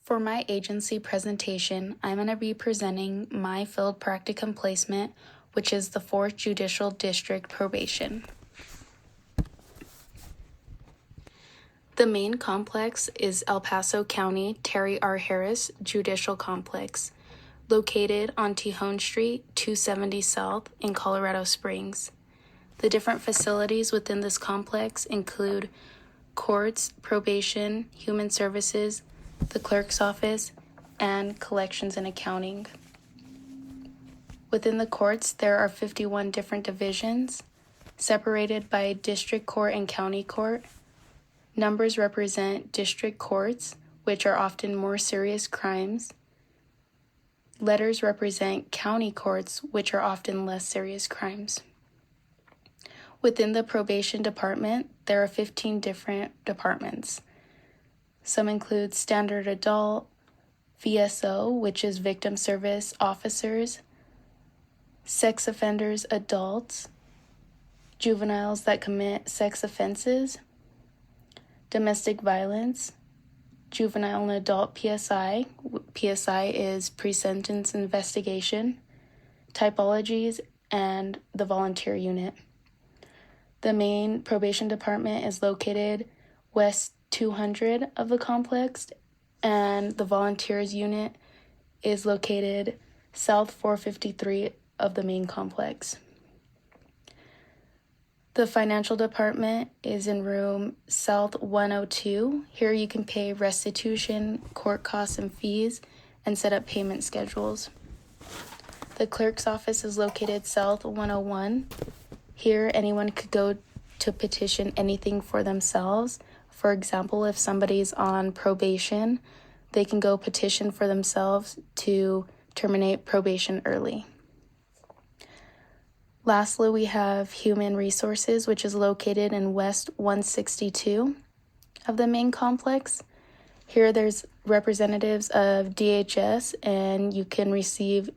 For my agency presentation, I'm going to be presenting my field practicum placement, which is the 4th Judicial District Probation. The main complex is El Paso County Terry R. Harris Judicial Complex, located on Tejon Street, 270 South in Colorado Springs. The different facilities within this complex include courts, probation, human services, the clerk's office, and collections and accounting. Within the courts, there are 51 different divisions, separated by district court and county court. Numbers represent district courts, which are often more serious crimes. Letters represent county courts, which are often less serious crimes. Within the probation department, there are 15 different departments. Some include standard adult, VSO, which is victim service officers, sex offenders adults, juveniles that commit sex offenses, domestic violence, juvenile and adult PSI. PSI is pre-sentence investigation, typologies, and the volunteer unit. The main probation department is located west 200 of the complex, and the volunteers unit is located south 453 of the main complex. The financial department is in room south 102. Here you can pay restitution, court costs and fees, and set up payment schedules. The clerk's office is located south 101. Here anyone could go to petition anything for themselves. For example, if somebody's on probation, they can go petition for themselves to terminate probation early. Lastly, we have Human Resources, which is located in West 162 of the main complex. Here there's representatives of DHS, and you can receive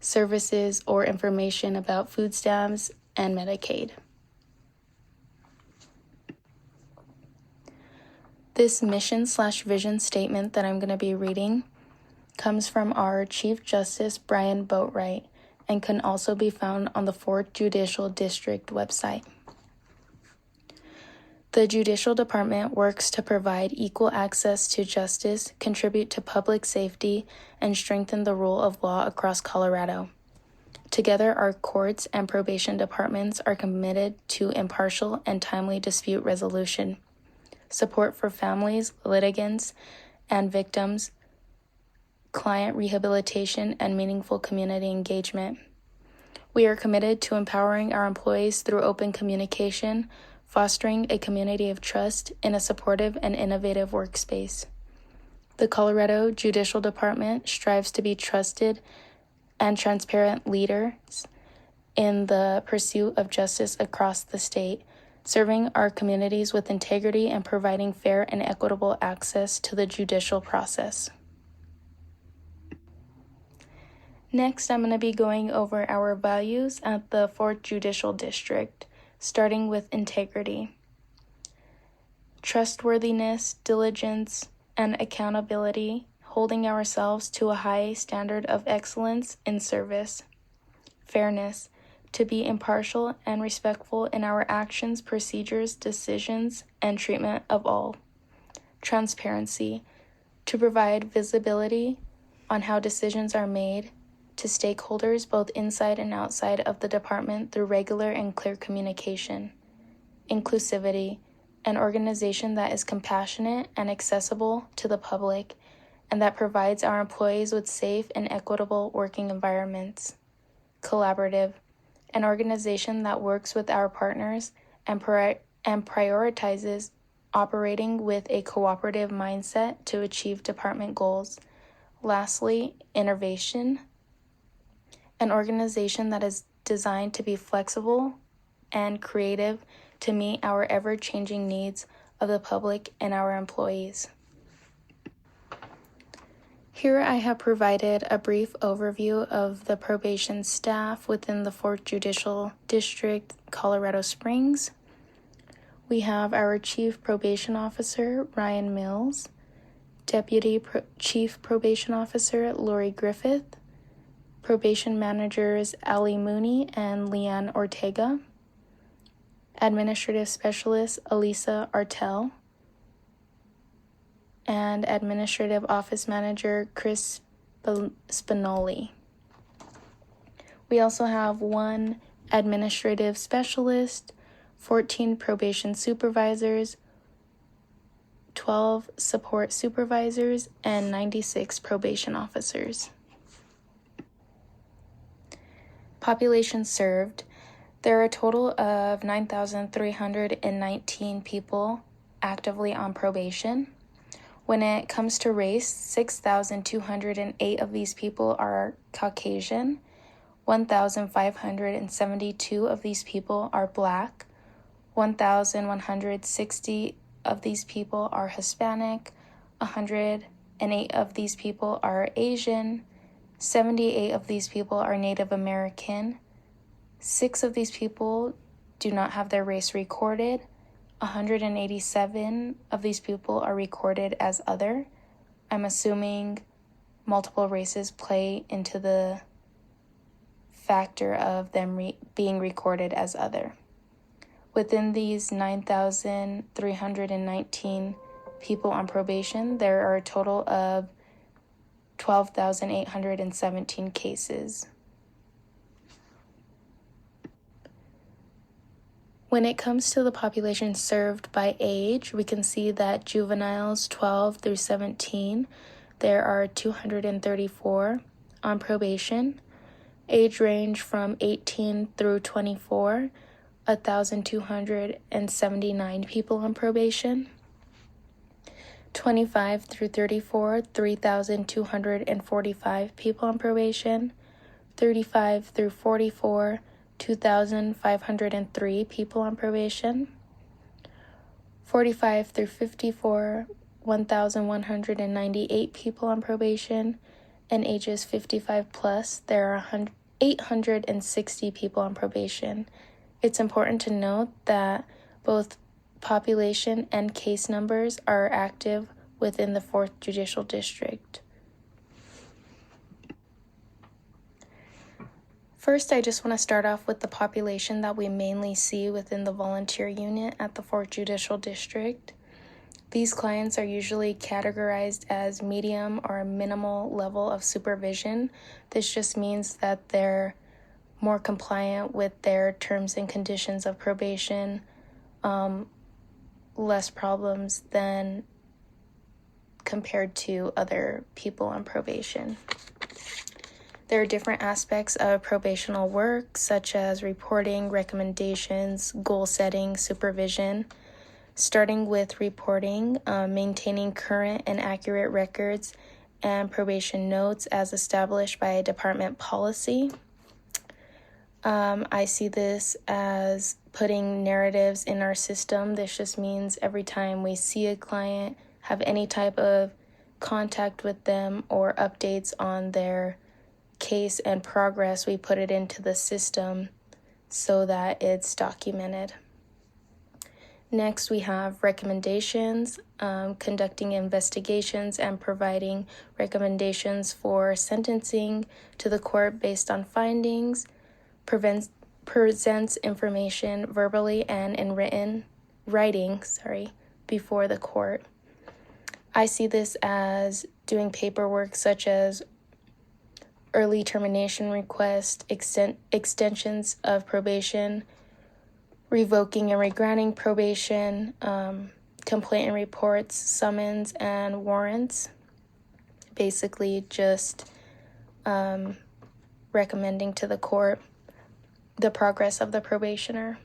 services or information about food stamps and Medicaid. This mission/vision statement that I'm going to be reading comes from our Chief Justice Brian Boatwright and can also be found on the 4th Judicial District website. The Judicial Department works to provide equal access to justice, contribute to public safety, and strengthen the rule of law across Colorado. Together, our courts and probation departments are committed to impartial and timely dispute resolution, support for families, litigants, and victims, client rehabilitation, and meaningful community engagement. We are committed to empowering our employees through open communication, fostering a community of trust in a supportive and innovative workspace. The Colorado Judicial Department strives to be trusted and transparent leaders in the pursuit of justice across the state, serving our communities with integrity and providing fair and equitable access to the judicial process. Next, I'm going to be going over our values at the 4th Judicial District, starting with integrity. Trustworthiness, diligence, and accountability, holding ourselves to a high standard of excellence in service. Fairness, to be impartial and respectful in our actions, procedures, decisions, and treatment of all. Transparency, to provide visibility on how decisions are made to stakeholders both inside and outside of the department through regular and clear communication. Inclusivity, an organization that is compassionate and accessible to the public and that provides our employees with safe and equitable working environments. Collaborative, an organization that works with our partners and prioritizes operating with a cooperative mindset to achieve department goals. Lastly, innovation, an organization that is designed to be flexible and creative to meet our ever-changing needs of the public and our employees. Here I have provided a brief overview of the probation staff within the 4th Judicial District, Colorado Springs. We have our Chief Probation Officer, Ryan Mills, Deputy Chief Probation Officer Lori Griffith, Probation Managers Ali Mooney and Leanne Ortega, Administrative Specialist Elisa Artel, and Administrative Office Manager Chris Spinoli. We also have 1 Administrative Specialist, 14 Probation Supervisors, 12 Support Supervisors, and 96 Probation Officers. Population served. There are a total of 9,319 people actively on probation. When it comes to race, 6,208 of these people are Caucasian, 1,572 of these people are Black, 1,160 of these people are Hispanic, 108 of these people are Asian, 78 of these people are Native American, 6 of these people do not have their race recorded, 187 of these people are recorded as other. I'm assuming multiple races play into the factor of them being recorded as other. Within these 9,319 people on probation, there are a total of 12,817 cases. When it comes to the population served by age, we can see that juveniles 12 through 17, there are 234 on probation. Age range from 18 through 24, 1,279 people on probation. 25 through 34, 3,245 people on probation. 35 through 44, 2,503 people on probation. 45 through 54, 1,198 people on probation. And ages 55 plus, there are 860 people on probation. It's important to note that both population and case numbers are active within the 4th Judicial District. First, I just want to start off with the population that we mainly see within the volunteer unit at the 4th Judicial District. These clients are usually categorized as medium or minimal level of supervision. This just means that they're more compliant with their terms and conditions of probation, less problems than compared to other people on probation. There are different aspects of probational work, such as reporting, recommendations, goal setting, supervision. Starting with reporting, maintaining current and accurate records and probation notes as established by a department policy. I see this as putting narratives in our system. This just means every time we see a client, have any type of contact with them or updates on their case and progress, we put it into the system so that it's documented. Next, we have recommendations, conducting investigations and providing recommendations for sentencing to the court based on findings, presents information verbally and in writing before the court. I see this as doing paperwork such as early termination request, extensions of probation, revoking and regranting probation, complaint and reports, summons, and warrants. Basically just recommending to the court the progress of the probationer.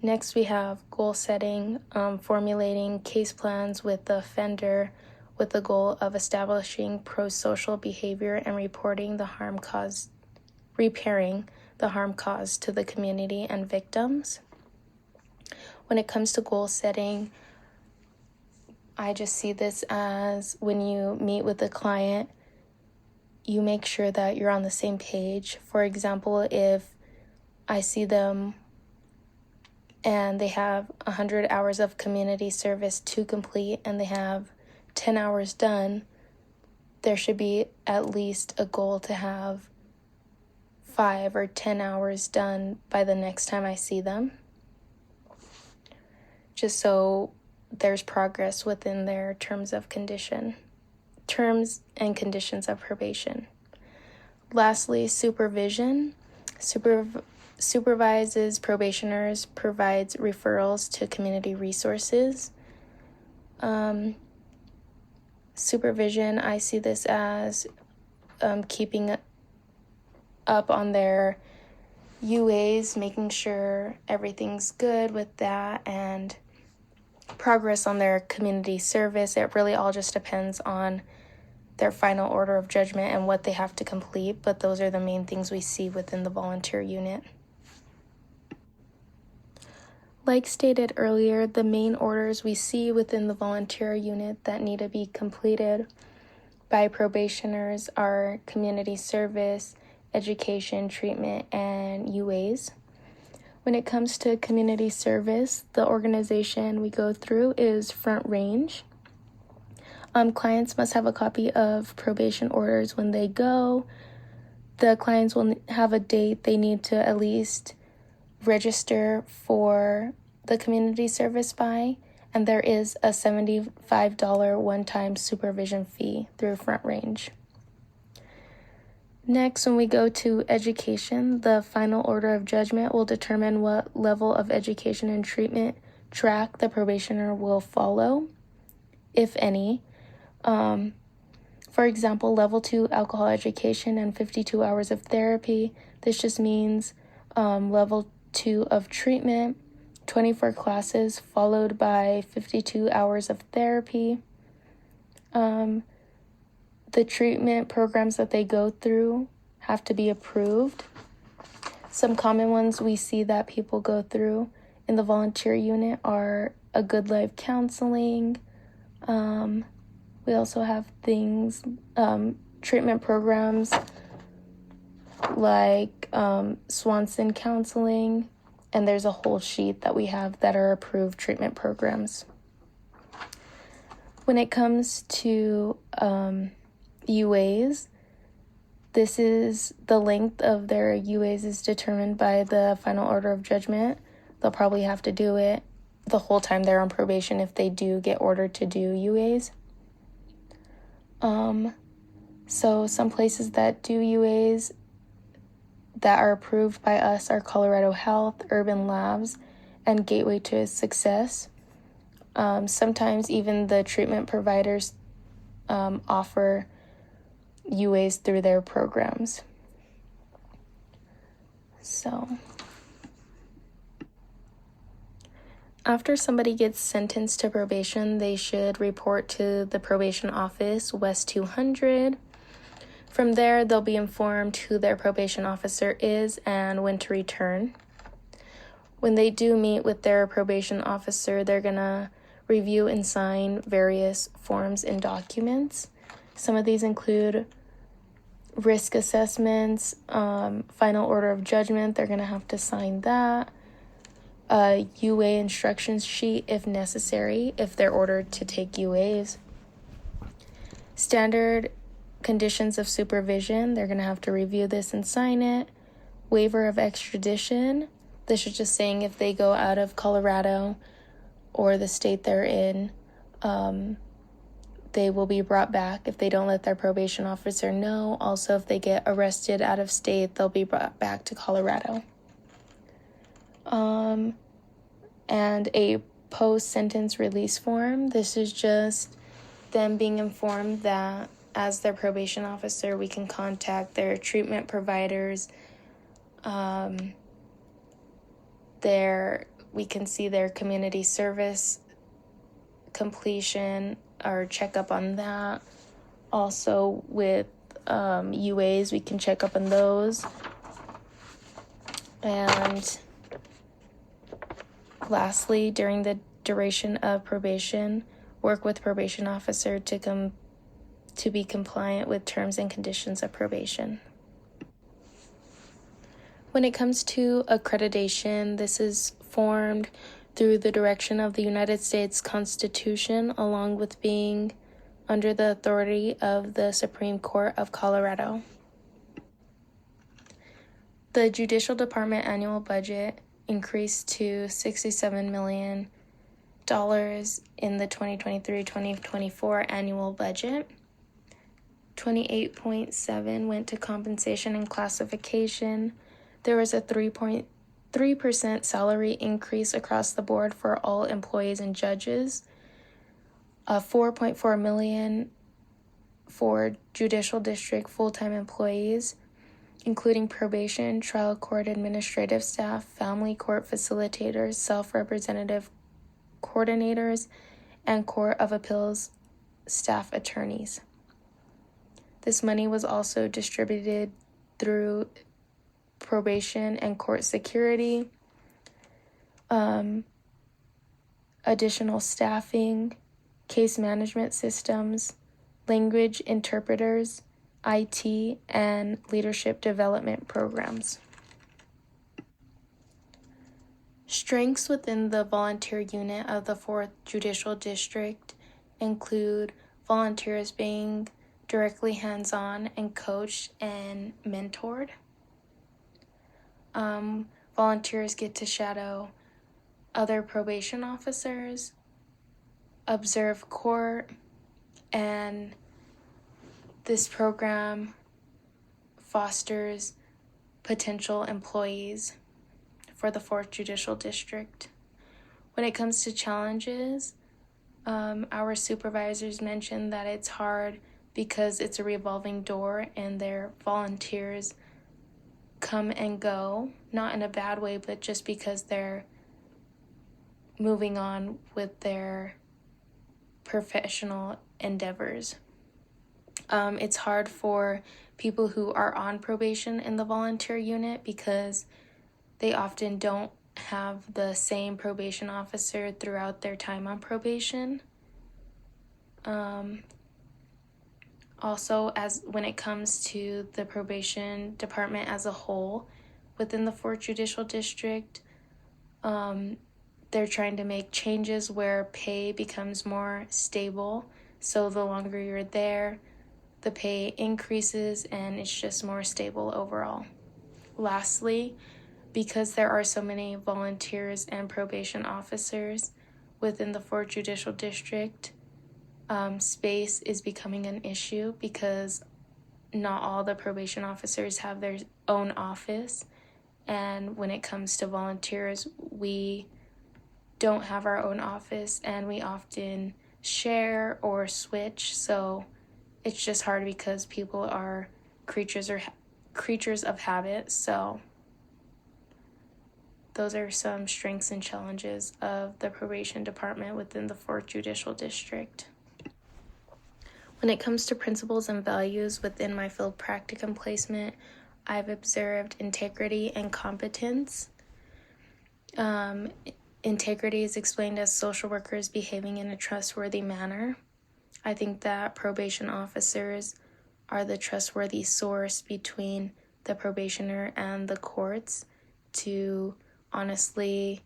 Next, we have goal setting, formulating case plans with the offender with the goal of establishing pro-social behavior and repairing the harm caused to the community and victims. When it comes to goal setting, I just see this as when you meet with the client, you make sure that you're on the same page. For example, if I see them and they have 100 hours of community service to complete and they have 10 hours done, there should be at least a goal to have 5 or 10 hours done by the next time I see them, just so there's progress within their terms and conditions of probation. Lastly, supervision. Supervises probationers, provides referrals to community resources. Supervision, I see this as keeping up on their UAs, making sure everything's good with that, and progress on their community service. It really all just depends on their final order of judgment and what they have to complete, but those are the main things we see within the volunteer unit. Like stated earlier, the main orders we see within the volunteer unit that need to be completed by probationers are community service, education, treatment, and UAs. When it comes to community service, the organization we go through is Front Range. Clients must have a copy of probation orders when they go. The clients will have a date they need to at least register for the community service by, and there is a $75 one-time supervision fee through Front Range. Next, when we go to education, the final order of judgment will determine what level of education and treatment track the probationer will follow, if any. For example, level 2 alcohol education and 52 hours of therapy. This just means level 2 of treatment, 24 classes followed by 52 hours of therapy. The treatment programs that they go through have to be approved. Some common ones we see that people go through in the volunteer unit are a Good Life counseling. We also have things, treatment programs like Swanson Counseling, and there's a whole sheet that we have that are approved treatment programs. When it comes to UAs, this is the length of their UAs is determined by the final order of judgment. They'll probably have to do it the whole time they're on probation if they do get ordered to do UAs. So some places that do UAs that are approved by us are Colorado Health, Urban Labs, and Gateway to Success. Sometimes even the treatment providers offer UAs through their programs. So, after somebody gets sentenced to probation, they should report to the probation office, West 200. From there, they'll be informed who their probation officer is and when to return. When they do meet with their probation officer, they're going to review and sign various forms and documents. Some of these include risk assessments, final order of judgment, they're going to have to sign that. A UA instructions sheet if necessary, if they're ordered to take UAs. Standard conditions of supervision, they're going to have to review this and sign it. Waiver of extradition, this is just saying if they go out of Colorado or the state they're in, they will be brought back if they don't let their probation officer know. Also, if they get arrested out of state, they'll be brought back to Colorado. And a post-sentence release form. This is just them being informed that as their probation officer, we can contact their treatment providers. We can see their community service completion or check up on that. Also with UAs, we can check up on those. And lastly, during the duration of probation, work with probation officer to be compliant with terms and conditions of probation. When it comes to accreditation, this is formed through the direction of the United States Constitution, along with being under the authority of the Supreme Court of Colorado. The Judicial Department annual budget increased to $67 million in the 2023-2024 annual budget. 28.7 went to compensation and classification. There was a 3.3% salary increase across the board for all employees and judges. 4.4 million for judicial district full-time employees, including probation, trial court administrative staff, family court facilitators, self-representative coordinators, and Court of Appeals staff attorneys. This money was also distributed through probation and court security, additional staffing, case management systems, language interpreters, IT, and leadership development programs. Strengths within the volunteer unit of the 4th Judicial District include volunteers being directly hands-on and coached and mentored. Volunteers get to shadow other probation officers, observe court, and this program fosters potential employees for the 4th Judicial District. When it comes to challenges, our supervisors mentioned that it's hard because it's a revolving door and their volunteers come and go, not in a bad way, but just because they're moving on with their professional endeavors. It's hard for people who are on probation in the volunteer unit because they often don't have the same probation officer throughout their time on probation. Also, as when it comes to the probation department as a whole within the 4th Judicial District, they're trying to make changes where pay becomes more stable. So the longer you're there, the pay increases and it's just more stable overall. Lastly, because there are so many volunteers and probation officers within the 4th Judicial District, space is becoming an issue because not all the probation officers have their own office. And when it comes to volunteers, we don't have our own office and we often share or switch. So it's just hard because people are creatures of habit. So those are some strengths and challenges of the probation department within the 4th Judicial District. When it comes to principles and values within my field practicum placement, I've observed integrity and competence. Integrity is explained as social workers behaving in a trustworthy manner. I think that probation officers are the trustworthy source between the probationer and the courts to honestly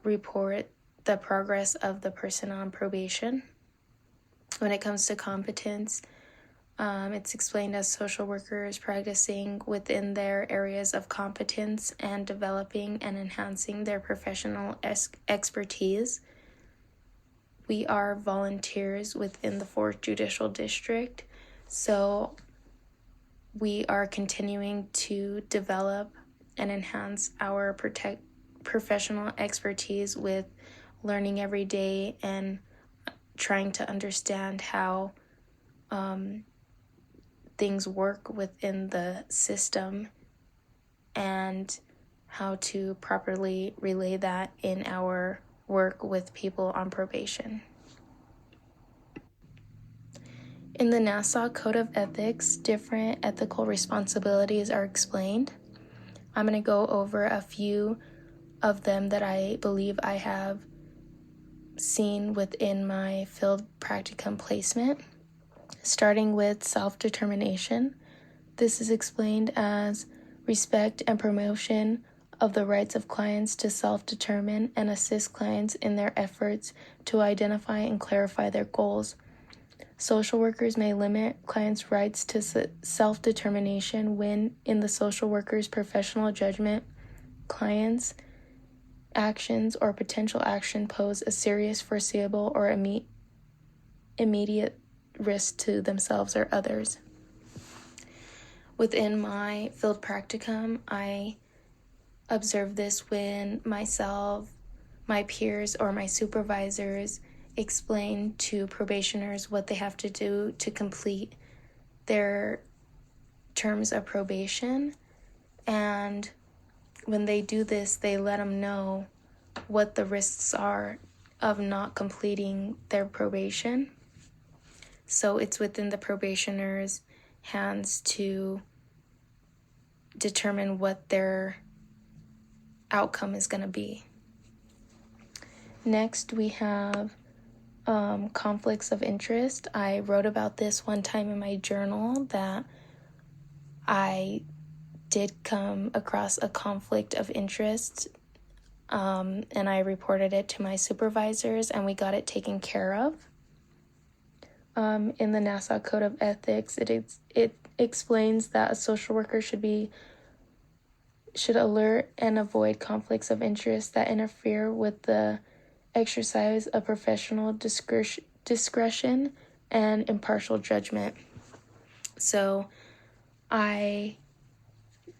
report the progress of the person on probation. When it comes to competence, it's explained as social workers practicing within their areas of competence and developing and enhancing their professional expertise. We are volunteers within the 4th Judicial District, so we are continuing to develop and enhance our professional expertise with learning every day and trying to understand how things work within the system and how to properly relay that in our work with people on probation. In the Nassau Code of Ethics, different ethical responsibilities are explained. I'm going to go over a few of them that I believe I have seen within my field practicum placement, starting with self-determination. This is explained as respect and promotion of the rights of clients to self-determine and assist clients in their efforts to identify and clarify their goals. Social workers may limit clients' rights to self-determination when, in the social worker's professional judgment, clients' actions or potential action pose a serious, foreseeable, or immediate risk to themselves or others. Within my field practicum, I observe this when myself, my peers, or my supervisors explain to probationers what they have to do to complete their terms of probation. And when they do this, they let them know what the risks are of not completing their probation. So it's within the probationer's hands to determine what their outcome is going to be. Next, we have conflicts of interest. I wrote about this one time in my journal that I did come across a conflict of interest, and I reported it to my supervisors, and we got it taken care of. In the Nassau Code of Ethics, it explains that a social worker should alert and avoid conflicts of interest that interfere with the exercise of professional discretion and impartial judgment. So I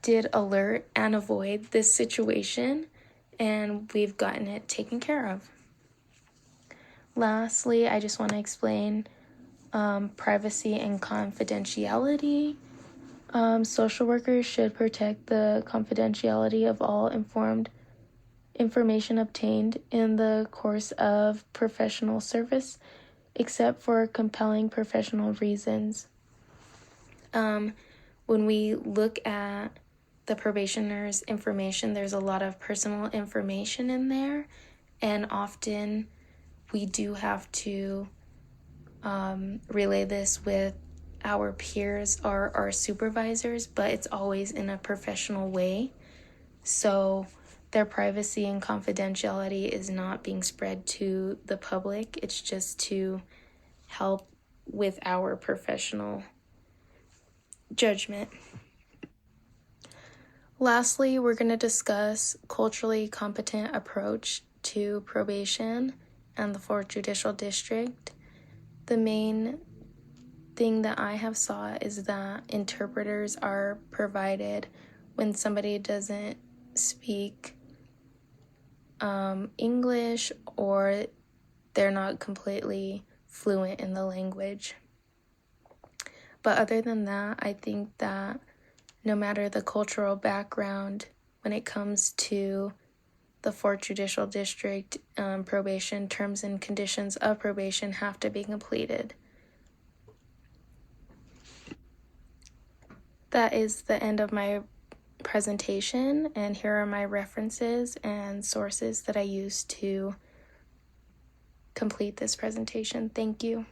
did alert and avoid this situation, and we've gotten it taken care of. Lastly, I just want to explain privacy and confidentiality. Social workers should protect the confidentiality of all information obtained in the course of professional service, except for compelling professional reasons. When we look at the probationer's information, there's a lot of personal information in there, and often we do have to relay this with our peers or our supervisors, but it's always in a professional way. So their privacy and confidentiality is not being spread to the public. It's just to help with our professional judgment. Lastly, we're going to discuss culturally competent approach to probation and the 4th Judicial District. The main thing that I have saw is that interpreters are provided when somebody doesn't speak English or they're not completely fluent in the language. But other than that, I think that no matter the cultural background, when it comes to the 4th Judicial District probation, terms and conditions of probation have to be completed. That is the end of my presentation, and here are my references and sources that I used to complete this presentation. Thank you.